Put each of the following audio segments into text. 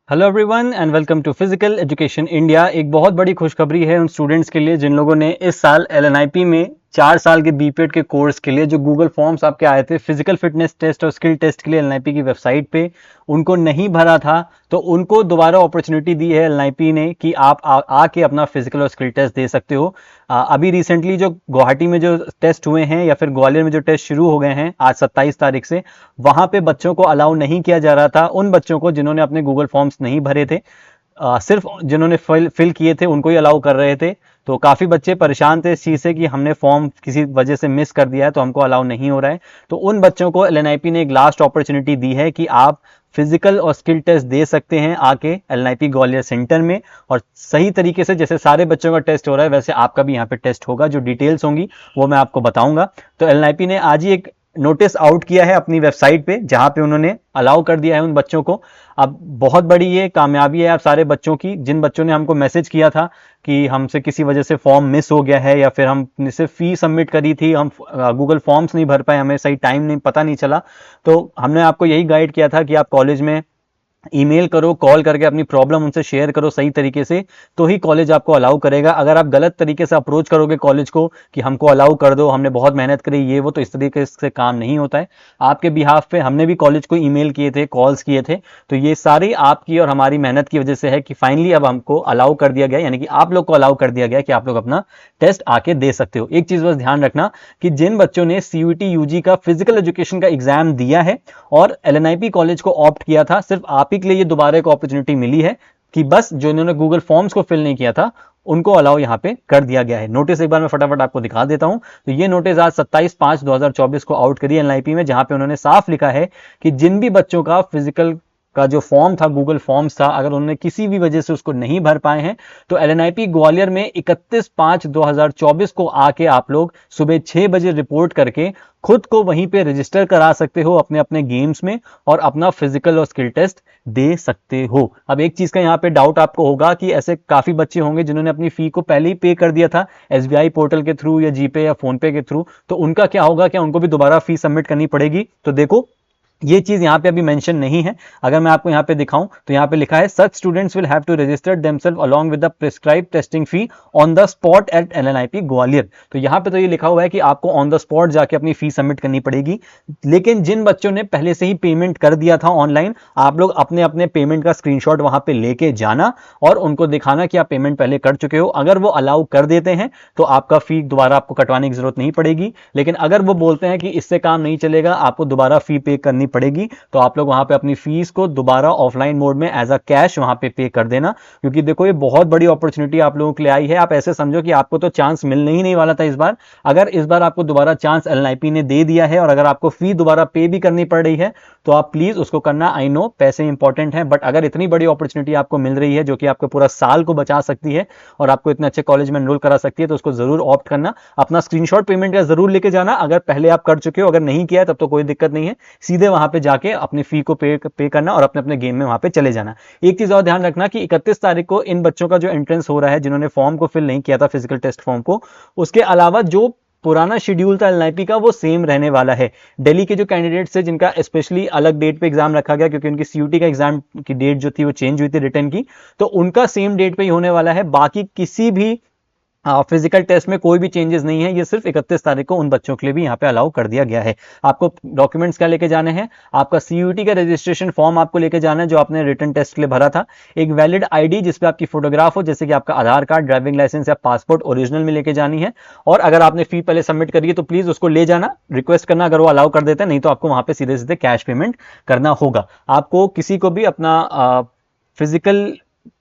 Hello everyone and welcome to physical education India. एक बहुत बड़ी खुशखबरी है उन स्टूडेंट्स के लिए जिन लोगों ने इस साल एलएनआईपी में 4 साल के बीपीएड के कोर्स के लिए जो गूगल फॉर्म्स आपके आए थे फिजिकल फिटनेस टेस्ट और स्किल टेस्ट के लिए एलएनआईपी की वेबसाइट पे उनको नहीं भरा था, तो उनको दोबारा अपॉर्चुनिटी दी है एलएनआईपी ने कि आप आके अपना फिजिकल और स्किल टेस्ट दे सकते हो। अभी रिसेंटली जो गुवाहाटी में जो टेस्ट हुए हैं या फिर ग्वालियर में जो टेस्ट शुरू हो गए हैं आज 27 तारीख से, वहां पे बच्चों को अलाउ नहीं किया जा रहा था। उन बच्चों को जिन्होंने अपने गूगल फॉर्म्स नहीं भरे थे, सिर्फ जिन्होंने फिल किए थे उनको ही अलाउ कर रहे थे। तो काफ़ी बच्चे परेशान थे इस चीज़ से कि हमने फॉर्म किसी वजह से मिस कर दिया है तो हमको अलाउ नहीं हो रहा है। तो उन बच्चों को एलएनआईपी ने एक लास्ट अपॉर्चुनिटी दी है कि आप फिजिकल और स्किल टेस्ट दे सकते हैं आके एलएनआईपी ग्वालियर सेंटर में, और सही तरीके से जैसे सारे बच्चों का टेस्ट हो रहा है वैसे आपका भी यहाँ पे टेस्ट होगा। जो डिटेल्स होंगी वो मैं आपको बताऊंगा। तो एलएनआईपी ने आज ही एक नोटिस आउट किया है अपनी वेबसाइट पे जहां पे उन्होंने अलाउ कर दिया है उन बच्चों को। अब बहुत बड़ी ये कामयाबी है आप सारे बच्चों की, जिन बच्चों ने हमको मैसेज किया था कि हमसे किसी वजह से फॉर्म मिस हो गया है या फिर हमने सिर्फ फी सबमिट करी थी, हम गूगल फॉर्म्स नहीं भर पाए, हमें सही टाइम नहीं पता नहीं चला। तो हमने आपको यही गाइड किया था कि आप कॉलेज में ईमेल करो, कॉल करके अपनी प्रॉब्लम उनसे शेयर करो सही तरीके से, तो ही कॉलेज आपको अलाउ करेगा। अगर आप गलत तरीके से अप्रोच करोगे कॉलेज को कि हमको अलाउ कर दो, हमने बहुत मेहनत करी ये वो, तो इस तरीके से काम नहीं होता है। आपके बिहाफ पे हमने भी कॉलेज को ईमेल किए थे, कॉल्स किए थे, तो ये सारी आपकी और हमारी मेहनत की वजह से है कि फाइनली अब हमको अलाउ कर दिया गया, यानी कि आप लोग को अलाउ कर दिया गया कि आप लोग अपना टेस्ट आके दे सकते हो। एक चीज बस ध्यान रखना कि जिन बच्चों ने सीयूईटी यूजी का फिजिकल एजुकेशन का एग्जाम दिया है और एलएनआईपी कॉलेज को ऑप्ट किया था, सिर्फ आप ही के लिए ये दोबारा एक अपॉर्चुनिटी मिली है कि बस जो इन्होंने गूगल फॉर्म्स को फिल नहीं किया था उनको अलाउ यहां पे कर दिया गया है। नोटिस एक बार मैं फटाफट आपको दिखा देता हूं। तो ये नोटिस आज 27/5/2024 को आउट करी एलएनआईपी में, जहां पे उन्होंने साफ लिखा है कि जिन भी बच्चों का फिजिकल का जो फॉर्म था, गूगल फॉर्म्स था, अगर उन्होंने किसी भी वजह से उसको नहीं भर पाए हैं तो एलएनआईपी ग्वालियर में 31/5/2024 को आके आप लोग सुबह 6 बजे रिपोर्ट करके खुद को वहीं पे रजिस्टर करा सकते हो अपने अपने गेम्स में और अपना फिजिकल और स्किल टेस्ट दे सकते हो। अब एक चीज का यहाँ पे डाउट आपको होगा कि ऐसे काफी बच्चे होंगे जिन्होंने अपनी फी को पहले ही पे कर दिया था एसबीआई पोर्टल के थ्रू या जीपे या फोन पे के थ्रू, तो उनका क्या होगा, क्या उनको भी दोबारा फी सबमिट करनी पड़ेगी? तो देखो ये चीज यहाँ पे अभी मेंशन नहीं है। अगर मैं आपको यहाँ पे दिखाऊं तो यहाँ पे लिखा है such students will have to register themselves along with the prescribe testing fee on the spot at LNIP Gwalior. तो यहाँ पे तो ये लिखा हुआ है कि आपको ऑन द स्पॉट जाके अपनी फी सबमिट करनी पड़ेगी, लेकिन जिन बच्चों ने पहले से ही पेमेंट कर दिया था ऑनलाइन, आप लोग अपने अपने पेमेंट का स्क्रीनशॉट वहां पे लेके जाना और उनको दिखाना कि आप पेमेंट पहले कर चुके हो। अगर वो अलाउ कर देते हैं तो आपका फी दोबारा आपको कटवाने की जरूरत नहीं पड़ेगी, लेकिन अगर वो बोलते हैं कि इससे काम नहीं चलेगा, आपको दोबारा फी पे करनी पड़ेगी, तो आप लोग वहां पे अपनी फीस को दोबारा ऑफलाइन मोड में एज अ कैश वहां पे कर देना। क्योंकि देखो ये बहुत बड़ी अपॉर्चुनिटी आप लोगों के लिए आई है। आप ऐसे समझो कि आपको तो चांस मिलने ही नहीं वाला था इस बार, अगर इस बार आपको दोबारा चांस एलएनआईपी ने दे दिया है और अगर आपको फी दोबारा पे भी करनी पड़ रही है तो आप प्लीज उसको करना। आई नो पैसे इंपॉर्टेंट है, बट अगर इतनी बड़ी अपॉर्चुनिटी आपको मिल रही है जो कि आपको पूरा साल को बचा सकती है और आपको इतने अच्छे कॉलेज में एनरोल करा सकती है, तो उसको जरूर ऑप्ट करना। अपना स्क्रीनशॉट पेमेंट का जरूर लेके जाना, अगर पहले आप कर चुके हो, अगर नहीं किया है तब तो कोई दिक्कत नहीं है, सीधे वहां पे जाके अपनी फी को पे करना और अपने अपने गेम में वहां पे चले जाना। एक चीज और ध्यान रखना कि 31 तारीख को इन बच्चों का जो एंट्रेंस हो रहा है जिन्होंने फॉर्म को फिल नहीं किया था फिजिकल टेस्ट फॉर्म को, उसके अलावा जो पुराना शेड्यूल था एलएनआईपी का वो सेम रहने वाला है। दिल्ली के जो कैंडिडेट्स है जिनका स्पेशली अलग डेट पे एग्जाम रखा गया क्योंकि उनकी सीयूटी का एग्जाम की डेट जो थी वो चेंज हुई थी रिटर्न की, तो उनका सेम डेट पे ही होने वाला है। बाकी किसी भी फिजिकल टेस्ट में कोई भी चेंजेस नहीं है, ये सिर्फ 31 तारीख को उन बच्चों के लिए भी यहाँ पे अलाउ कर दिया गया है। आपको डॉक्यूमेंट्स क्या लेके जाने हैं? आपका सीयूटी का रजिस्ट्रेशन फॉर्म आपको लेके जाना है जो आपने रिटर्न टेस्ट के लिए भरा था, एक वैलिड आईडी जिसपे आपकी फोटोग्राफ हो, जैसे कि आपका आधार कार्ड, ड्राइविंग लाइसेंस या पासपोर्ट ओरिजिनल में लेके जानी है। और अगर आपने फी पहले सबमिट करी है तो प्लीज उसको ले जाना, रिक्वेस्ट करना अगर वो अलाउ कर देते हैं, नहीं तो आपको वहां पे सीधे सीधे कैश पेमेंट करना होगा। आपको किसी को भी अपना फिजिकल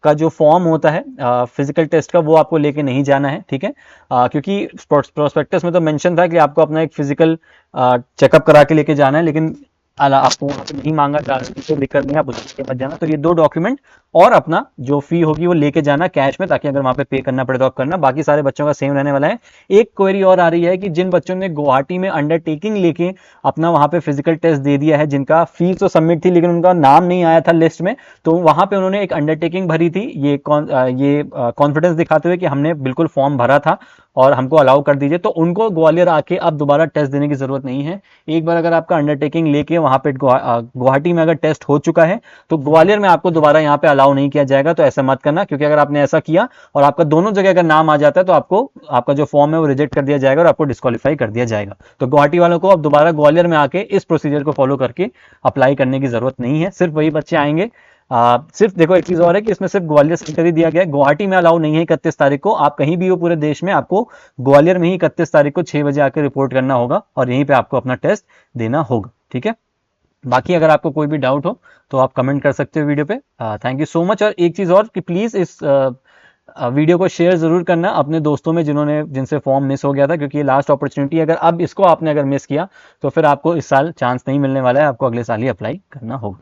का जो फॉर्म होता है फिजिकल टेस्ट का वो आपको लेके नहीं जाना है, ठीक है? क्योंकि प्रोस्पेक्टस में तो मेंशन था कि आपको अपना एक फिजिकल चेकअप करा के लेके जाना है, लेकिन आपको नहीं मांगा जा रहा है तो दिक्कत नहीं, आप उसके मत जाना। तो ये 2 डॉक्यूमेंट और अपना जो फी होगी वो लेके जाना कैश में, ताकि अगर वहां पे करना पड़े तो आप करना। बाकी सारे बच्चों का सेम रहने वाला है। एक क्वेरी और आ रही है कि जिन बच्चों ने गुवाहाटी में अंडरटेकिंग लेके अपना वहां पे फिजिकल टेस्ट दे दिया है, जिनका फीस तो सबमिट थी लेकिन उनका नाम नहीं आया था लिस्ट में, तो वहां पे उन्होंने एक अंडरटेकिंग भरी थी ये कॉन्फिडेंस दिखाते हुए कि हमने बिल्कुल फॉर्म भरा था और हमको अलाउ कर दीजिए, तो उनको ग्वालियर आके अब दोबारा टेस्ट देने की जरूरत नहीं है। एक बार अगर आपका अंडरटेकिंग लेके वहाँ पे गुवाहाटी में अगर टेस्ट हो चुका है तो ग्वालियर में आपको दोबारा यहाँ पे अलाउ नहीं किया जाएगा। तो ऐसा मत करना, क्योंकि अगर आपने ऐसा किया और आपका दोनों जगह अगर नाम आ जाता है तो आपको आपका जो फॉर्म है वो रिजेक्ट कर दिया जाएगा और आपको डिस्क्वालीफाई कर दिया जाएगा। तो गुवाहाटी वालों को अब दोबारा ग्वालियर में आके इस प्रोसीजर को फॉलो करके अप्लाई करने की जरूरत नहीं है। सिर्फ वही बच्चे आएंगे। सिर्फ देखो एक चीज और है कि इसमें सिर्फ ग्वालियर सेंटर ही दिया गया है, गुवाहाटी में अलाउ नहीं है 31 तारीख को। आप कहीं भी हो पूरे देश में, आपको ग्वालियर में ही 31 तारीख को 6 बजे आकर रिपोर्ट करना होगा और यहीं पे आपको अपना टेस्ट देना होगा। ठीक है, बाकी अगर आपको कोई भी डाउट हो तो आप कमेंट कर सकते हो वीडियो पे। Thank you so much. और एक चीज और कि प्लीज इस वीडियो को शेयर जरूर करना अपने दोस्तों में जिनसे फॉर्म मिस हो गया था, क्योंकि ये लास्ट अपॉर्चुनिटी। अगर अब इसको आपने अगर मिस किया तो फिर आपको इस साल चांस नहीं मिलने वाला है, आपको अगले साल ही अप्लाई करना होगा।